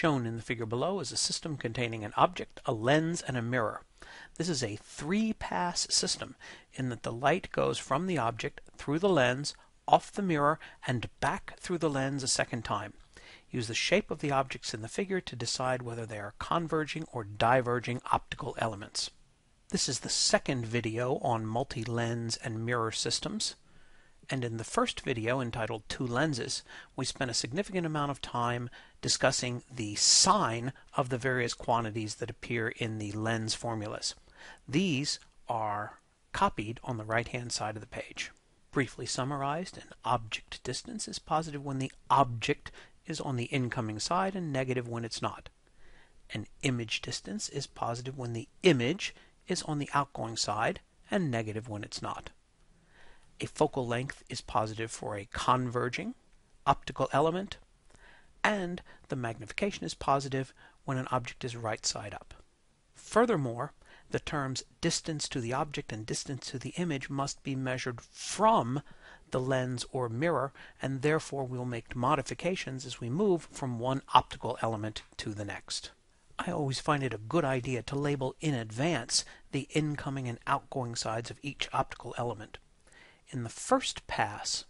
Shown in the figure below is a system containing an object, a lens, and a mirror. This is a three-pass system in that the light goes from the object through the lens, off the mirror, and back through the lens a second time. Use the shape of the objects in the figure to decide whether they are converging or diverging optical elements. This is the second video on multi-lens and mirror systems. And in the first video, entitled Two Lenses, we spent a significant amount of time discussing the sign of the various quantities that appear in the lens formulas. These are copied on the right-hand side of the page. Briefly summarized, an object distance is positive when the object is on the incoming side and negative when it's not. An image distance is positive when the image is on the outgoing side and negative when it's not. A focal length is positive for a converging optical element, and the magnification is positive when an object is right side up. Furthermore, the terms distance to the object and distance to the image must be measured from the lens or mirror, and therefore we'll make modifications as we move from one optical element to the next. I always find it a good idea to label in advance the incoming and outgoing sides of each optical element. In the first pass,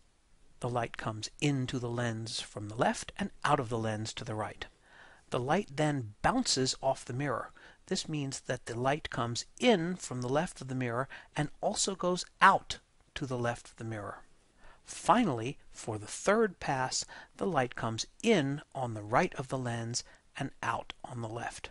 the light comes into the lens from the left and out of the lens to the right. The light then bounces off the mirror. This means that the light comes in from the left of the mirror and also goes out to the left of the mirror. Finally, for the third pass, the light comes in on the right of the lens and out on the left.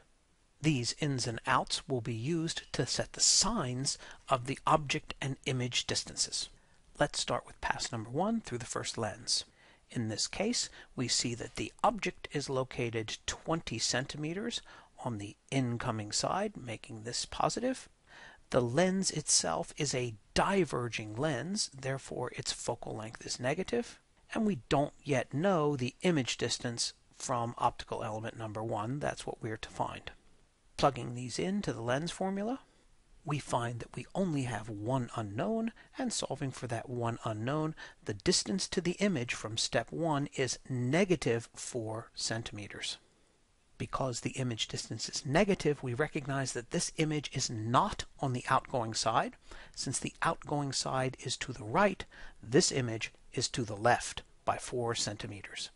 These ins and outs will be used to set the signs of the object and image distances. Let's start with pass number 1 through the first lens. In this case, we see that the object is located 20 centimeters on the incoming side, making this positive. The lens itself is a diverging lens, therefore its focal length is negative. And we don't yet know the image distance from optical element number 1. That's what we're to find. Plugging these into the lens formula, we find that we only have one unknown, and solving for that one unknown, the distance to the image from step 1 is negative 4 centimeters. Because the image distance is negative, we recognize that this image is not on the outgoing side. Since the outgoing side is to the right, this image is to the left by 4 centimeters.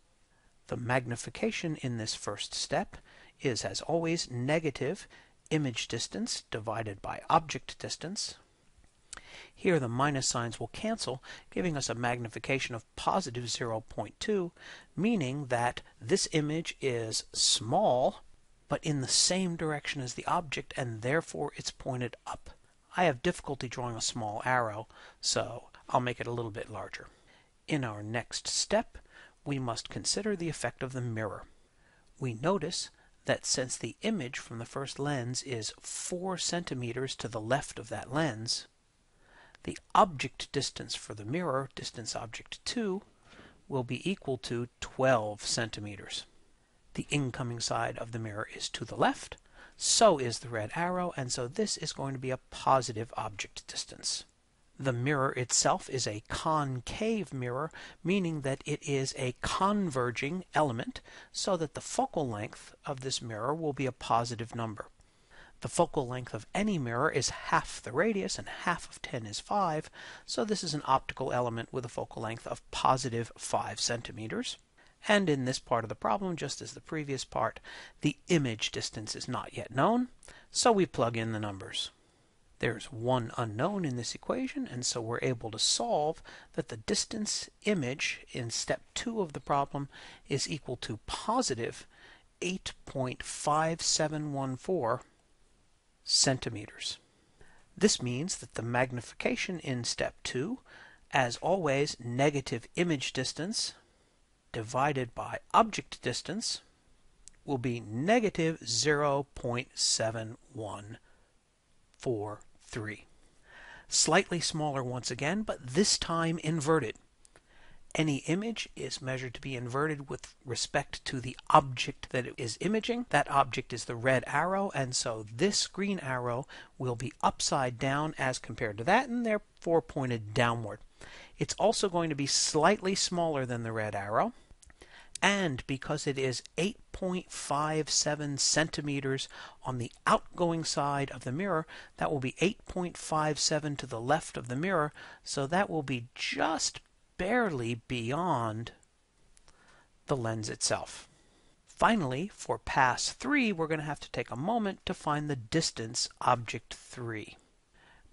The magnification in this first step is, as always, negative image distance divided by object distance. Here the minus signs will cancel, giving us a magnification of positive 0.2, meaning that this image is small, but in the same direction as the object, and therefore it's pointed up. I have difficulty drawing a small arrow, so I'll make it a little bit larger. In our next step, we must consider the effect of the mirror. We notice that since the image from the first lens is 4 centimeters to the left of that lens, the object distance for the mirror, distance object 2, will be equal to 12 centimeters. The incoming side of the mirror is to the left, so is the red arrow, and so this is going to be a positive object distance. The mirror itself is a concave mirror, meaning that it is a converging element, so that the focal length of this mirror will be a positive number. The focal length of any mirror is half the radius, and half of 10 is 5, so this is an optical element with a focal length of positive 5 centimeters. And in this part of the problem, just as the previous part, the image distance is not yet known, so we plug in the numbers. There's one unknown in this equation, and so we're able to solve that the distance image in step 2 of the problem is equal to positive 8.5714 centimeters. This means that the magnification in step 2, as always, negative image distance divided by object distance, will be negative 0.7143. Slightly smaller once again, but this time inverted. Any image is measured to be inverted with respect to the object that it is imaging. That object is the red arrow, and so this green arrow will be upside down as compared to that, and therefore pointed downward. It's also going to be slightly smaller than the red arrow, And because it is 8.57 centimeters on the outgoing side of the mirror, that will be 8.57 to the left of the mirror, so that will be just barely beyond the lens itself. Finally, for pass 3, we're going to have to take a moment to find the distance object 3.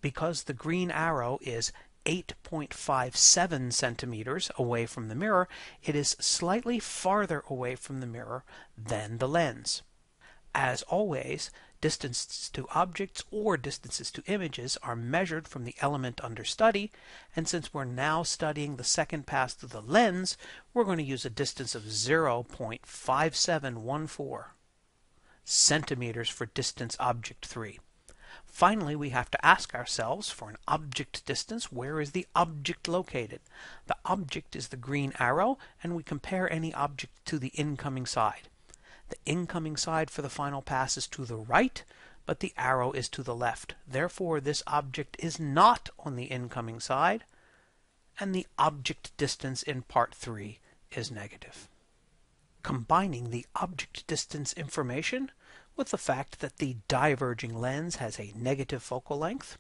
Because the green arrow is 8.57 centimeters away from the mirror, it is slightly farther away from the mirror than the lens. As always, distances to objects or distances to images are measured from the element under study, and since we're now studying the second pass through the lens, we're going to use a distance of 0.5714 centimeters for distance object 3. Finally, we have to ask ourselves, for an object distance, where is the object located? The object is the green arrow, and we compare any object to the incoming side. The incoming side for the final pass is to the right, but the arrow is to the left. Therefore, this object is not on the incoming side, and the object distance in part 3 is negative. Combining the object distance information with the fact that the diverging lens has a negative focal length,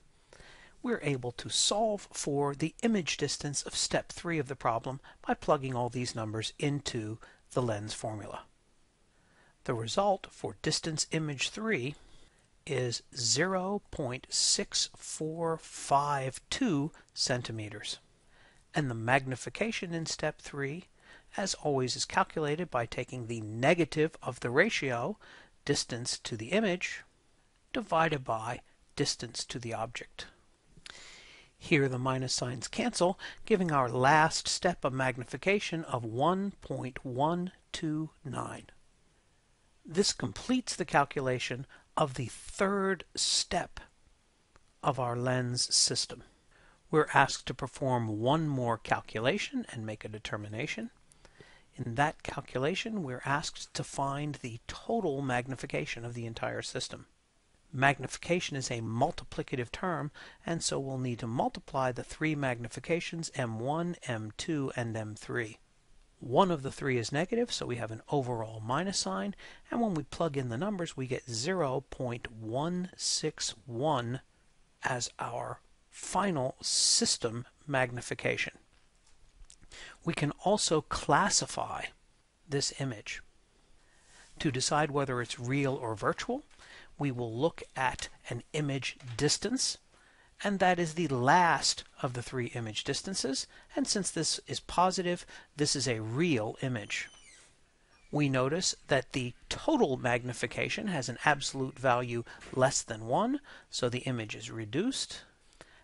we're able to solve for the image distance of step 3 of the problem by plugging all these numbers into the lens formula. The result for distance image 3 is 0.6452 centimeters. And the magnification in step 3, as always, is calculated by taking the negative of the ratio, distance to the image, divided by distance to the object. Here the minus signs cancel, giving our last step a magnification of 1.129. This completes the calculation of the third step of our lens system. We're asked to perform one more calculation and make a determination. In that calculation, we're asked to find the total magnification of the entire system. Magnification is a multiplicative term, and so we'll need to multiply the three magnifications, M1, M2, and M3. One of the three is negative, so we have an overall minus sign, and when we plug in the numbers, we get 0.161 as our final system magnification. We can also classify this image. To decide whether it's real or virtual, we will look at an image distance, and that is the last of the three image distances, and since this is positive, this is a real image. We notice that the total magnification has an absolute value less than 1, so the image is reduced.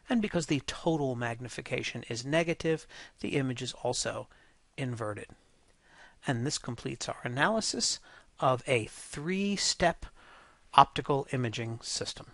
And because the total magnification is negative, the image is also inverted. And this completes our analysis of a three-step optical imaging system.